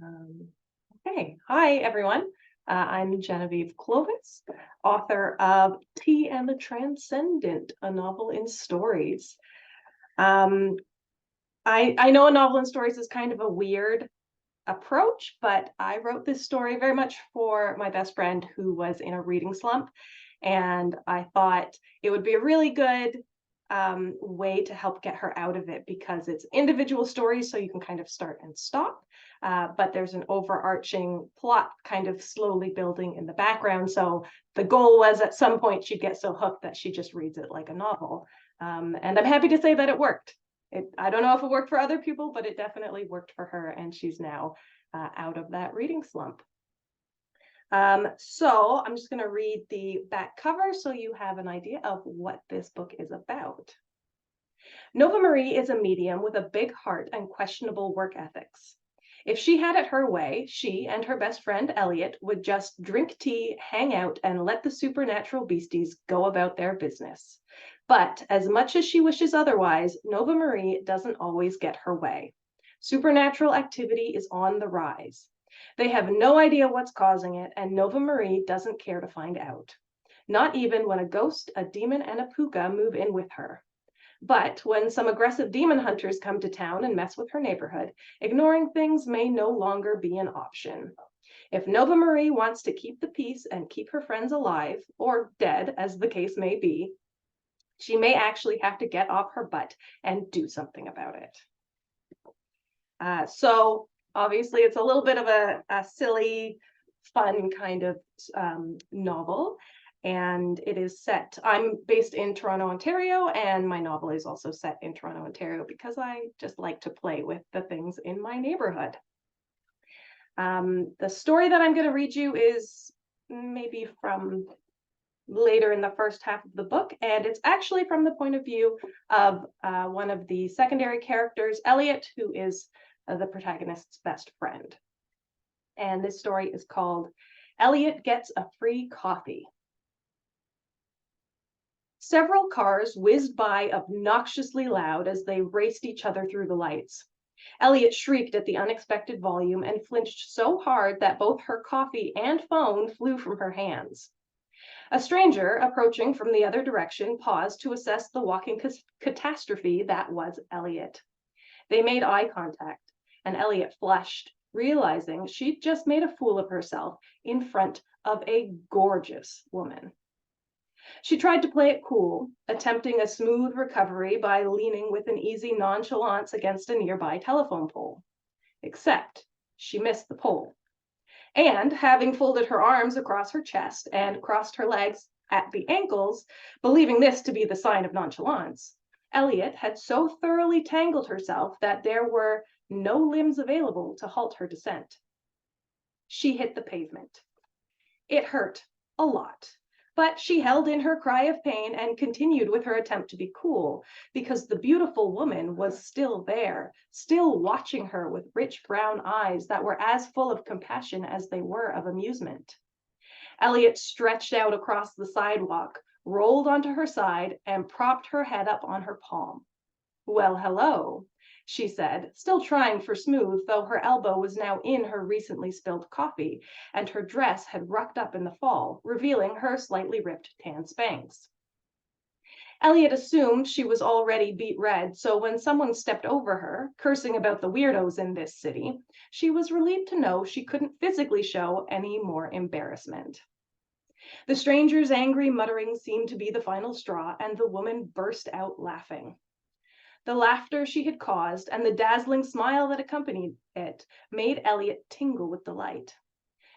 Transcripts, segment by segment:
Um, okay, hi everyone. I'm Genevieve Clovis, author of Tea and the Transcendent, a novel in stories. Um, I know a novel in stories is kind of a weird approach, but I wrote this story very much for my best friend who was in a reading slump. And I thought it would be a really good way to help get her out of it because it's individual stories, so you can kind of start and stop. But there's an overarching plot kind of slowly building in the background. So the goal was at some point she'd get so hooked that she just reads it like a novel. And I'm happy to say that it worked. I don't know if it worked for other people, but it definitely worked for her, and she's now out of that reading slump. So I'm just going to read the back cover so you have an idea of what this book is about. Nova Marie is a medium with a big heart and questionable work ethics. If she had it her way, she and her best friend Elliot would just drink tea, hang out, and let the supernatural beasties go about their business. But as much as she wishes otherwise, Nova Marie doesn't always get her way. Supernatural activity is on the rise. They have no idea what's causing it, and Nova Marie doesn't care to find out. Not even when a ghost, a demon, and a puka move in with her. But when some aggressive demon hunters come to town and mess with her neighborhood, ignoring things may no longer be an option. If Nova Marie wants to keep the peace and keep her friends alive, or dead, as the case may be, she may actually have to get off her butt and do something about it. So obviously it's a little bit of a silly, fun kind of novel. And it is set, I'm based in Toronto, Ontario, and my novel is also set in Toronto, Ontario, because I just like to play with the things in my neighborhood. The story that I'm going to read you is maybe from later in the first half of the book, and it's actually from the point of view of one of the secondary characters, Elliot, who is the protagonist's best friend. And this story is called Elliot Gets a Free Coffee. Several cars whizzed by obnoxiously loud as they raced each other through the lights. Elliot shrieked at the unexpected volume and flinched so hard that both her coffee and phone flew from her hands. A stranger, approaching from the other direction, paused to assess the walking catastrophe that was Elliot. They made eye contact, and Elliot flushed, realizing she'd just made a fool of herself in front of a gorgeous woman. She tried to play it cool, attempting a smooth recovery by leaning with an easy nonchalance against a nearby telephone pole. Except she missed the pole. And having folded her arms across her chest and crossed her legs at the ankles, believing this to be the sign of nonchalance, Elliot had so thoroughly tangled herself that there were no limbs available to halt her descent. She hit the pavement. It hurt a lot, but she held in her cry of pain and continued with her attempt to be cool, because the beautiful woman was still there, still watching her with rich brown eyes that were as full of compassion as they were of amusement. Elliot stretched out across the sidewalk, rolled onto her side, and propped her head up on her palm. "Well, hello," she said, still trying for smooth, though her elbow was now in her recently spilled coffee, and her dress had rucked up in the fall, revealing her slightly ripped tan Spanx. Elliot assumed she was already beet red, so when someone stepped over her, cursing about the weirdos in this city, she was relieved to know she couldn't physically show any more embarrassment. The stranger's angry muttering seemed to be the final straw, and the woman burst out laughing. The laughter she had caused and the dazzling smile that accompanied it made Elliot tingle with delight.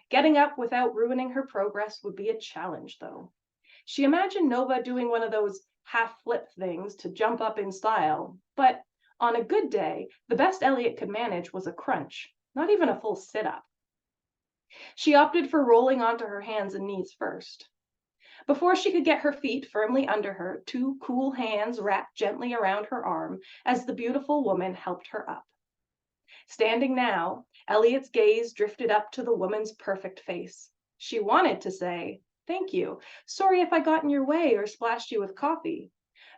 Getting up without ruining her progress would be a challenge, though. She imagined Nova doing one of those half-flip things to jump up in style, but on a good day, the best Elliot could manage was a crunch, not even a full sit-up. She opted for rolling onto her hands and knees first. Before she could get her feet firmly under her, two cool hands wrapped gently around her arm as the beautiful woman helped her up. Standing now, Elliot's gaze drifted up to the woman's perfect face. She wanted to say, "Thank you. Sorry if I got in your way or splashed you with coffee."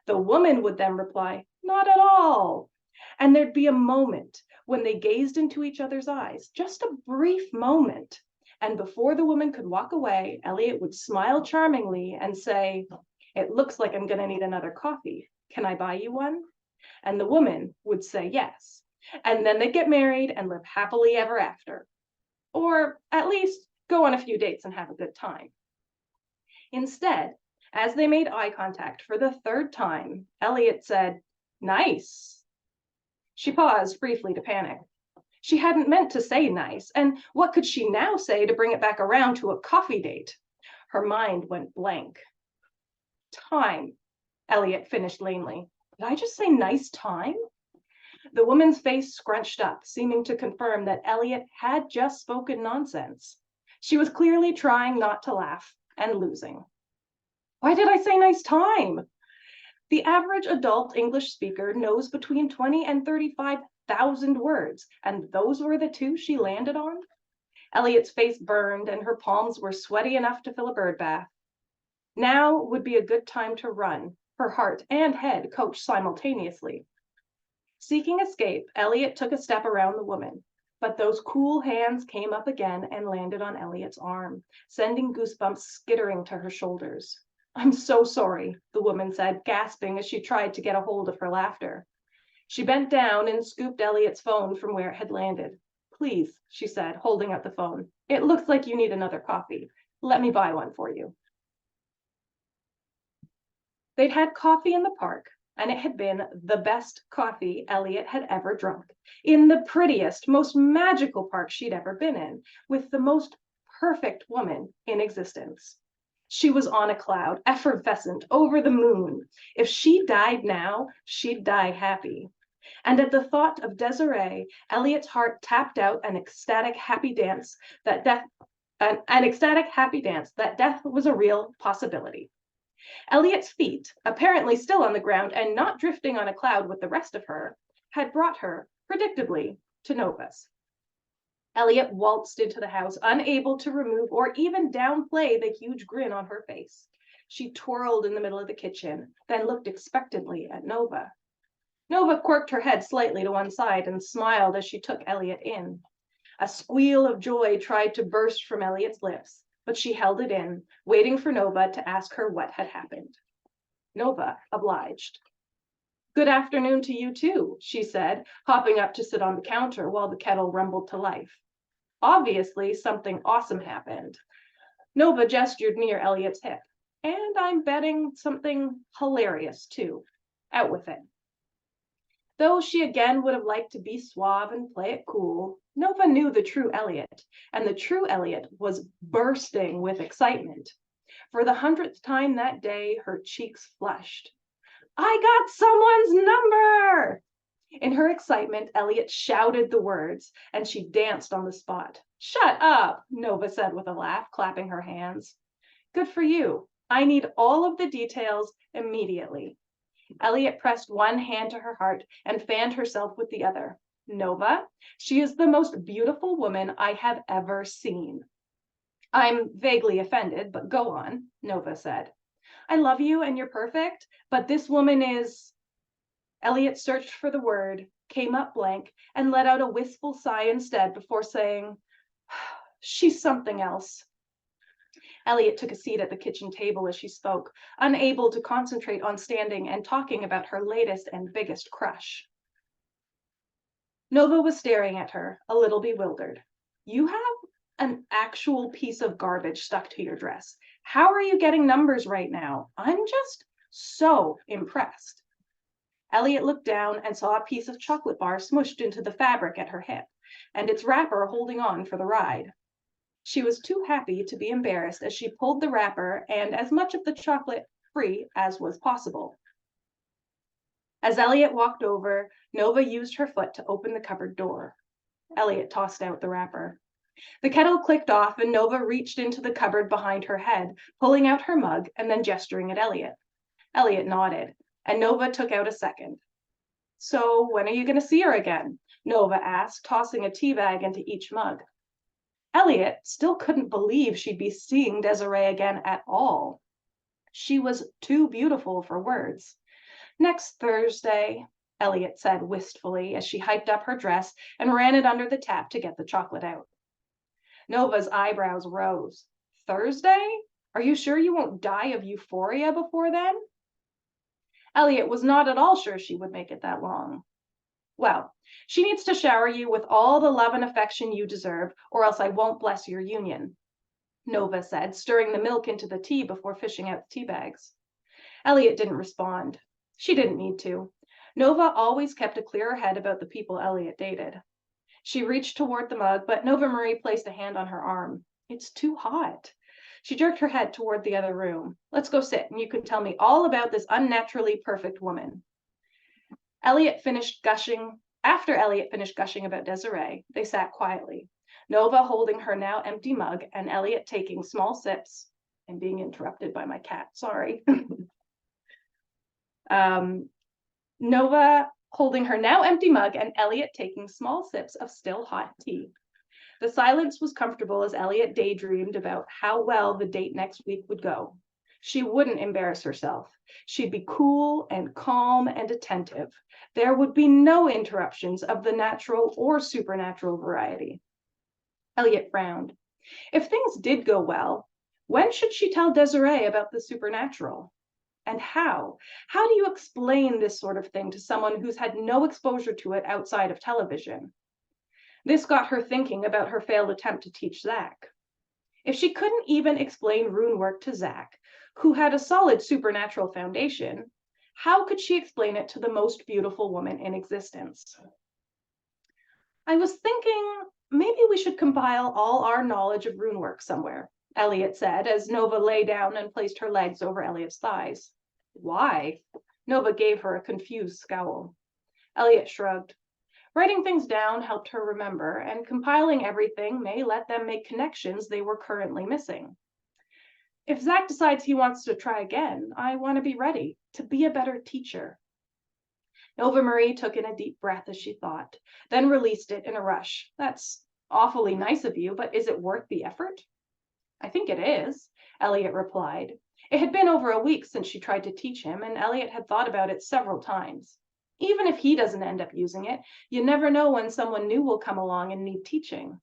The woman would then reply, "Not at all." And there'd be a moment when they gazed into each other's eyes, just a brief moment. And before the woman could walk away, Elliot would smile charmingly and say, "It looks like I'm going to need another coffee. Can I buy you one?" And the woman would say yes. And then they'd get married and live happily ever after. Or at least go on a few dates and have a good time. Instead, as they made eye contact for the third time, Elliot said, "Nice." She paused briefly to panic. She hadn't meant to say nice, and what could she now say to bring it back around to a coffee date? Her mind went blank. "Time," Elliot finished lamely. "Did I just say nice time?" The woman's face scrunched up, seeming to confirm that Elliot had just spoken nonsense. She was clearly trying not to laugh and losing. "Why did I say nice time?" The average adult English speaker knows between 20 and 35,000 words, and those were the two she landed on? Elliot's face burned, and her palms were sweaty enough to fill a bird bath. Now would be a good time to run, her heart and head coached simultaneously. Seeking escape, Elliot took a step around the woman, but those cool hands came up again and landed on Elliot's arm, sending goosebumps skittering to her shoulders. "I'm so sorry," the woman said, gasping as she tried to get a hold of her laughter. She bent down and scooped Elliot's phone from where it had landed. "Please," she said, holding up the phone. "It looks like you need another coffee. Let me buy one for you." They'd had coffee in the park, and it had been the best coffee Elliot had ever drunk, in the prettiest, most magical park she'd ever been in, with the most perfect woman in existence. She was on a cloud, effervescent, over the moon. If she died now, she'd die happy. And at the thought of Desiree, Elliot's heart tapped out an ecstatic happy dance that death was a real possibility. Elliot's feet, apparently still on the ground and not drifting on a cloud with the rest of her, had brought her, predictably, to Nova's. Elliot waltzed into the house, unable to remove or even downplay the huge grin on her face. She twirled in the middle of the kitchen, then looked expectantly at Nova. Nova quirked her head slightly to one side and smiled as she took Elliot in. A squeal of joy tried to burst from Elliot's lips, but she held it in, waiting for Nova to ask her what had happened. Nova obliged. "Good afternoon to you too," she said, hopping up to sit on the counter while the kettle rumbled to life. Obviously, something awesome happened. Nova gestured near Elliot's hip. "And I'm betting something hilarious too. Out with it." Though she again would have liked to be suave and play it cool, Nova knew the true Elliot, and the true Elliot was bursting with excitement. For the 100th time that day, her cheeks flushed. "I got someone's number!" In her excitement, Elliot shouted the words, and she danced on the spot. "Shut up," Nova said with a laugh, clapping her hands. "Good for you. I need all of the details immediately." Elliot pressed one hand to her heart and fanned herself with the other. "Nova, she is the most beautiful woman I have ever seen." "I'm vaguely offended, but go on," Nova said. "I love you and you're perfect, but this woman is..." Elliot searched for the word, came up blank, and let out a wistful sigh instead before saying, "She's something else." Elliot took a seat at the kitchen table as she spoke, unable to concentrate on standing and talking about her latest and biggest crush. Nova was staring at her, a little bewildered. "You have an actual piece of garbage stuck to your dress. How are you getting numbers right now? I'm just so impressed." Elliot looked down and saw a piece of chocolate bar smushed into the fabric at her hip, and its wrapper holding on for the ride. She was too happy to be embarrassed as she pulled the wrapper and as much of the chocolate free as was possible. As Elliot walked over, Nova used her foot to open the cupboard door. Elliot tossed out the wrapper. The kettle clicked off and Nova reached into the cupboard behind her head, pulling out her mug and then gesturing at Elliot. Elliot nodded, and Nova took out a second. "So when are you going to see her again?" Nova asked, tossing a tea bag into each mug. Elliot still couldn't believe she'd be seeing Desiree again at all. She was too beautiful for words. "Next Thursday." Elliot said wistfully as she hiked up her dress and ran it under the tap to get the chocolate out. Nova's eyebrows rose. Thursday? Are you sure you won't die of euphoria before then? Elliot was not at all sure she would make it that long. Well, she needs to shower you with all the love and affection you deserve, or else I won't bless your union, Nova said, stirring the milk into the tea before fishing out the tea bags. Elliot didn't respond. She didn't need to. Nova always kept a clearer head about the people Elliot dated. She reached toward the mug, but Nova Marie placed a hand on her arm. It's too hot. She jerked her head toward the other room. Let's go sit, and you can tell me all about this unnaturally perfect woman. After Elliot finished gushing about Desiree, they sat quietly, Nova holding her now empty mug and Elliot taking small sips. I'm being interrupted by my cat, sorry. Nova holding her now empty mug and Elliot taking small sips of still hot tea. The silence was comfortable as Elliot daydreamed about how well the date next week would go. She wouldn't embarrass herself. She'd be cool and calm and attentive. There would be no interruptions of the natural or supernatural variety. Elliot frowned. If things did go well, when should she tell Desiree about the supernatural? And how? How do you explain this sort of thing to someone who's had no exposure to it outside of television? This got her thinking about her failed attempt to teach Zach. If she couldn't even explain rune work to Zach, who had a solid supernatural foundation, how could she explain it to the most beautiful woman in existence? I was thinking maybe we should compile all our knowledge of rune work somewhere, Elliot said as Nova lay down and placed her legs over Elliot's thighs. Why? Nova gave her a confused scowl. Elliot shrugged. Writing things down helped her remember, and compiling everything may let them make connections they were currently missing. If Zach decides he wants to try again, I want to be ready to be a better teacher. Nova Marie took in a deep breath as she thought, then released it in a rush. That's awfully nice of you, but is it worth the effort? I think it is, Elliot replied. It had been over a week since she tried to teach him, and Elliot had thought about it several times. Even if he doesn't end up using it, you never know when someone new will come along and need teaching.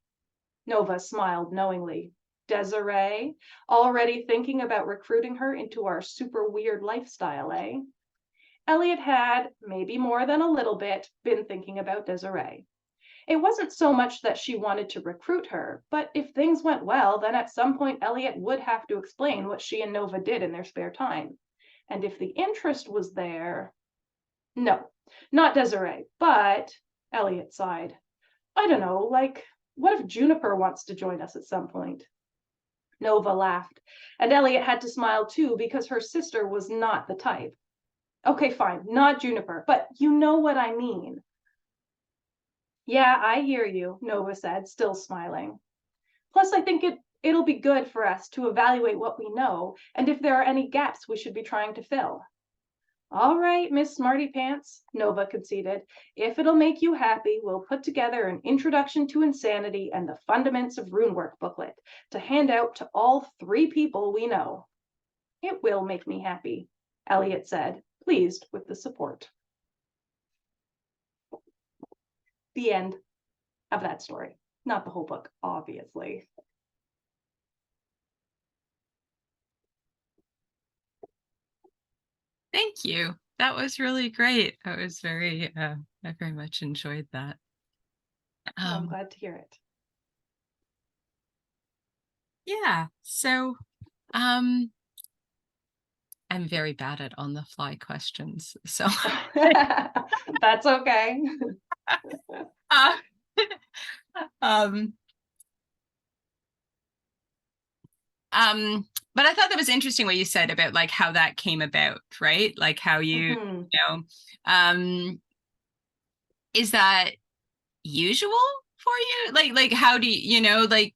Nova smiled knowingly. Desiree, already thinking about recruiting her into our super weird lifestyle, eh? Elliot had, maybe more than a little bit, been thinking about Desiree. It wasn't so much that she wanted to recruit her, but if things went well, then at some point Elliot would have to explain what she and Nova did in their spare time. And if the interest was there... No, not Desiree, but, Elliot sighed. I don't know, like, what if Juniper wants to join us at some point? Nova laughed, and Elliot had to smile too because her sister was not the type. Okay, fine, not Juniper, but you know what I mean. Yeah, I hear you, Nova said, still smiling. Plus, I think it'll be good for us to evaluate what we know and if there are any gaps we should be trying to fill. All right, Miss Smarty Pants, Nova conceded. If it'll make you happy, we'll put together an Introduction to Insanity and the Fundaments of Runework booklet to hand out to all 3 people we know. It will make me happy, Elliot said, pleased with the support. The end of that story. Not the whole book, obviously. Thank you. That was really great. I was I very much enjoyed that. I'm glad to hear it. Yeah. So, I'm very bad at on the fly questions. So that's okay. But I thought that was interesting what you said about like how that came about, right? Like how you, Mm-hmm. you know, is that usual for you? Like how do you, like,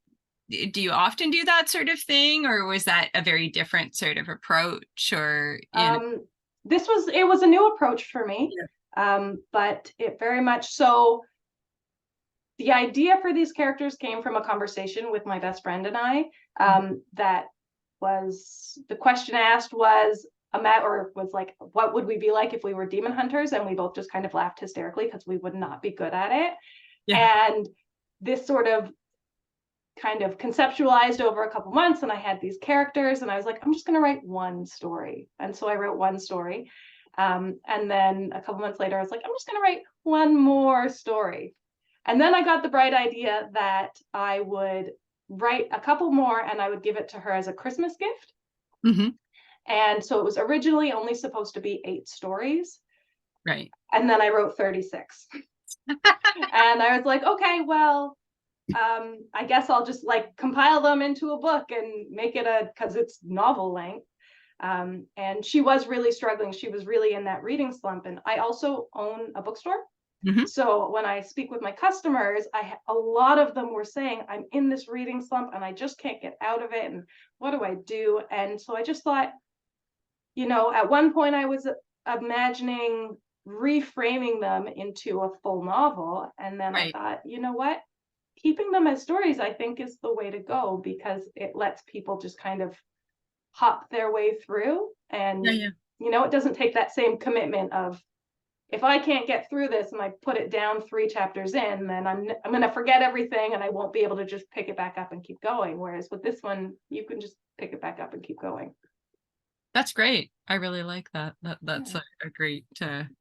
do you often do that sort of thing, or was that a very different sort of approach, or it was a new approach for me. Yeah. But it very much so. The idea for these characters came from a conversation with my best friend and I. That was the question asked was, or was like, what would we be like if we were demon hunters? And we both just kind of laughed hysterically because we would not be good at it. Yeah. And this sort of kind of conceptualized over a couple months, and I had these characters, and I was like, I'm just going to write one story. And so I wrote one story. And then a couple months later, I was like, I'm just going to write one more story. And then I got the bright idea that I would write a couple more and I would give it to her as a Christmas gift. Mm-hmm. And so it was originally only supposed to be 8 stories. Right. And then I wrote 36. And I was like, okay, well, I guess I'll just like compile them into a book and make it because it's novel length. And she was really struggling. She was really in that reading slump. And I also own a bookstore. Mm-hmm. So when I speak with my customers, a lot of them were saying, I'm in this reading slump and I just can't get out of it. And what do I do? And so I just thought, at one point I was imagining reframing them into a full novel. And then I Right. thought, you know what? Keeping them as stories, I think, is the way to go because it lets people just kind of hop their way through. And, Yeah. Yeah. it doesn't take that same commitment of, if I can't get through this and I put it down 3 chapters in, then I'm going to forget everything and I won't be able to just pick it back up and keep going. Whereas with this one, you can just pick it back up and keep going. That's great. I really like that. That's Yeah. a great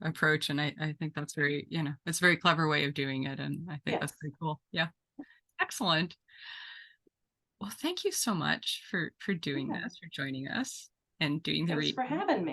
approach, and I think that's very, it's a very clever way of doing it, and I think Yes. that's pretty cool. Yeah, excellent. Well, thank you so much for doing Yeah. this, for joining us and doing the Thanks for reading. having me.